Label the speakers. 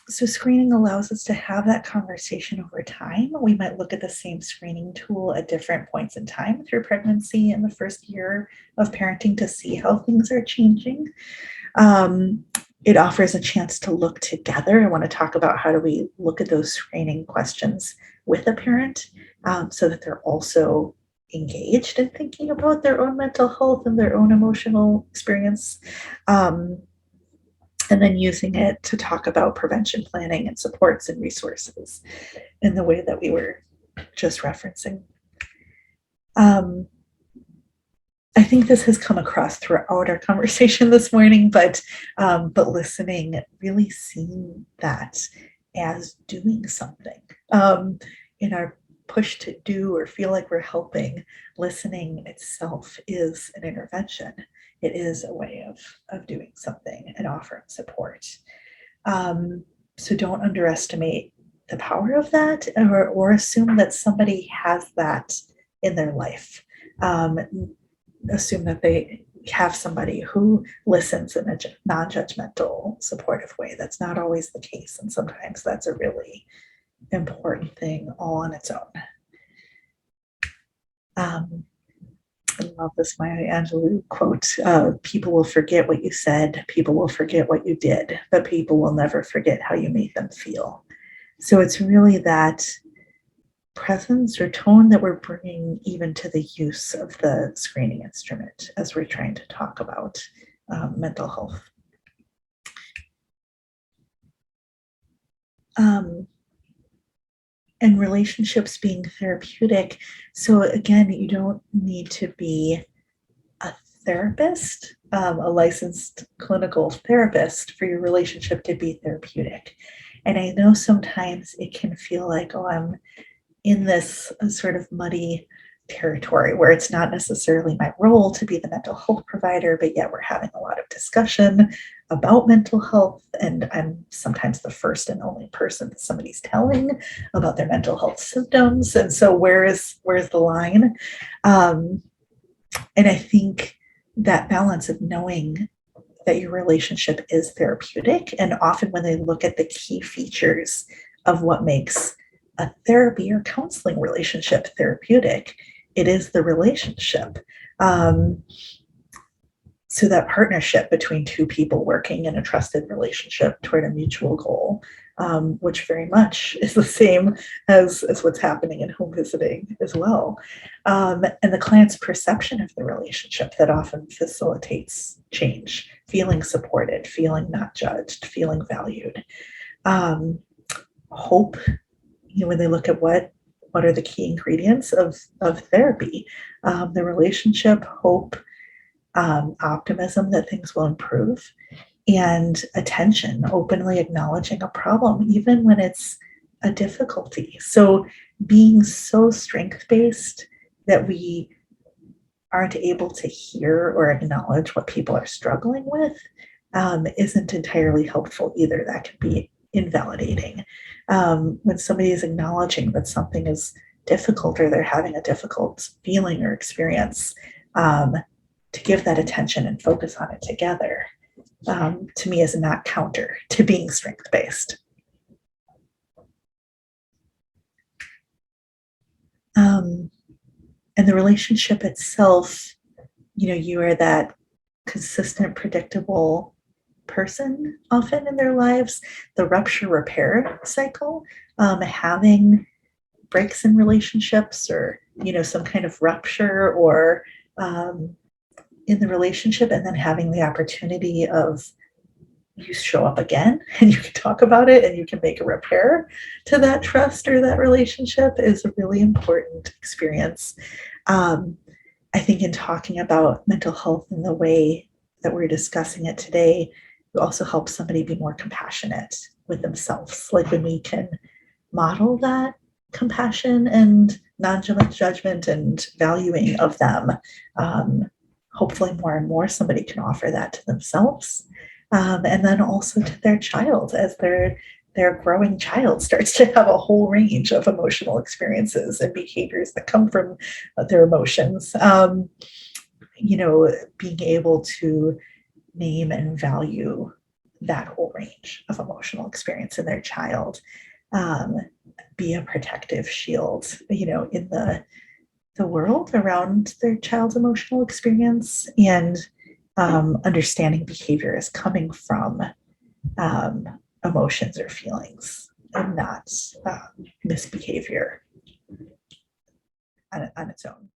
Speaker 1: So screening allows us to have that conversation over time. We might look at the same screening tool at different points in time through pregnancy and the first year of parenting to see how things are changing. Um, it offers a chance to look together. I want to talk about how do we look at those screening questions with a parent, so that they're also engaged in thinking about their own mental health and their own emotional experience. Um, and then using it to talk about prevention planning and supports and resources in the way that we were just referencing. I think this has come across throughout our conversation this morning, but listening, really seeing that as doing something, in our push to do or feel like we're helping. Listening itself is an intervention. It is a way of doing something and offering support. Um, so don't underestimate the power of that, or assume that somebody has that in their life. Um, Assume that they have somebody who listens in a non-judgmental, supportive way. That's not always the case, and sometimes that's a really important thing all on its own. I love this Maya Angelou quote: "People will forget what you said, people will forget what you did, but people will never forget how you made them feel." So it's really that presence or tone that we're bringing even to the use of the screening instrument as we're trying to talk about mental health. Um, and relationships being therapeutic. So again, you don't need to be a therapist, a licensed clinical therapist for your relationship to be therapeutic. And I know sometimes it can feel like, oh, I'm in this sort of muddy territory where it's not necessarily my role to be the mental health provider, but yet we're having a lot of discussion about mental health. And I'm sometimes the first and only person that somebody's telling about their mental health symptoms. And so where's the line? And I think that balance of knowing that your relationship is therapeutic, and often when they look at the key features of what makes a therapy or counseling relationship therapeutic, it is the relationship. So that partnership between two people working in a trusted relationship toward a mutual goal, which very much is the same as what's happening in home visiting as well. And the client's perception of the relationship that often facilitates change, feeling supported, feeling not judged, feeling valued. Hope, when they look at what are the key ingredients of therapy, the relationship, hope, optimism that things will improve, and attention, openly acknowledging a problem, even when it's a difficulty. So being so strength-based that we aren't able to hear or acknowledge what people are struggling with isn't entirely helpful either. That can be invalidating. When somebody is acknowledging that something is difficult or they're having a difficult feeling or experience, to give that attention and focus on it together, to me is not counter to being strength-based. And the relationship itself, you are that consistent, predictable person often in their lives. The rupture repair cycle, having breaks in relationships, or some kind of rupture, or in the relationship, and then having the opportunity of you show up again and you can talk about it and you can make a repair to that trust or that relationship, is a really important experience. I think in talking about mental health in the way that we're discussing it today, it also helps somebody be more compassionate with themselves. Like when we can model that compassion and non-judgment and valuing of them, hopefully more and more somebody can offer that to themselves, and then also to their child, as their growing child starts to have a whole range of emotional experiences and behaviors that come from their emotions. Being able to name and value that whole range of emotional experience in their child, be a protective shield, in the world around their child's emotional experience, and understanding behavior is coming from um, emotions or feelings and not misbehavior on its own.